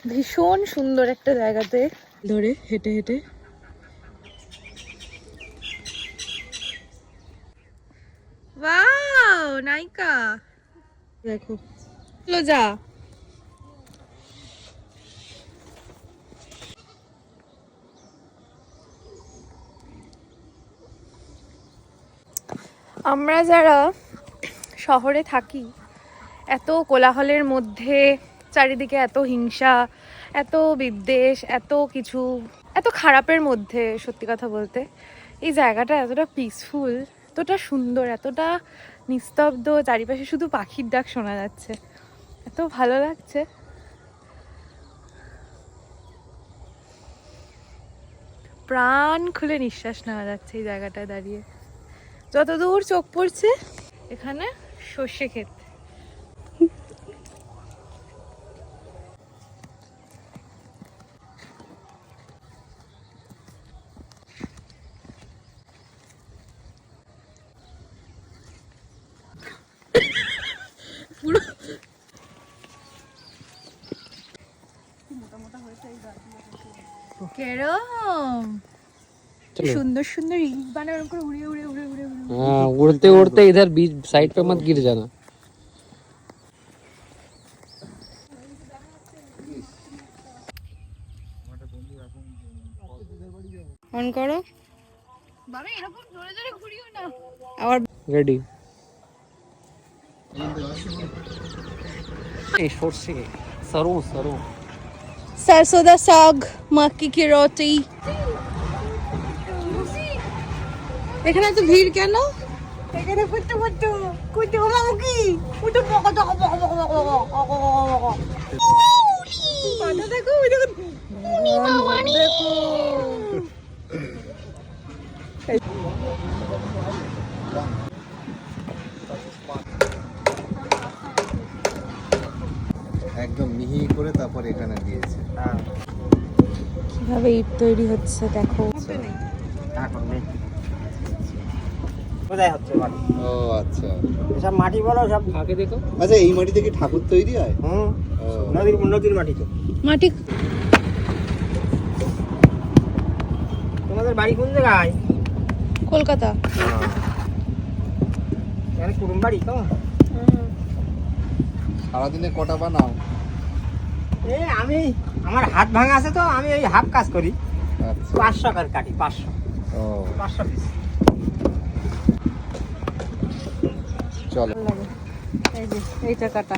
ভীষণ সুন্দর একটা জায়গাতে ধরে হেঁটে হেঁটে ওয়াও নায়িকা দেখো চলো যা আমরা যারা শহরে থাকি এত কোলাহলের মধ্যে চারিদিকে এত হিংসা এত বিদ্বেষ এত কিছু এত খারাপের মধ্যে সত্যি কথা বলতে এই জায়গাটা এতটা পিসফুল এতটা সুন্দর এতটা নিস্তব্ধ চারিপাশে শুধু পাখির ডাক শোনা যাচ্ছে এত ভালো লাগছে প্রাণ খুলে নিঃশ্বাস নেওয়া যাচ্ছে এই জায়গাটায় দাঁড়িয়ে যতদূর চোখ পড়ছে এখানে সর্ষে ক্ষেত পুরো কেরম सुंदर सुंदर रील्स बना और उनको उड़े उड़े उड़े उड़े हाँ उड़ते उड़ते इधर बीच साइड पे मत गिर जाना ऑन करो बाबा এরকম জোরে জোরে ঘুরিও না আবার रेडी এই সরষে सरसों सरसों सरसों दा साग मक्की की रोटी এখানে তো ভিড় কেন এখানে ফুটু ফুটু কুটু মামুকি ফুটু বক বক বক বক বক পাটা দেখো ওই দেখো মুনি মামানি দেখো একদম মিহি করে তারপর এখানে দিয়েছে কিভাবে ইট তৈরি হচ্ছে দেখো কোথায় হচ্ছে মাটি? ও আচ্ছা সব মাটি বলো সব आगे देखो আচ্ছা এই মাটি থেকে ঠাকুর তৈরি হয় হুম ও, নদীর মাটি তো। মাটি তোমাদের বাড়ি কোন জায়গায়? কলকাতা এখানে কুটুম বাড়ি তো? সারাদিনে কটা বানাও আমি আমার হাত ভাঙা আছে তো আমি ওই হাফ কাজ করি আচ্ছা 500 করে কাটি 500 ও 500 পিস চলো এই যে এইটা কাটা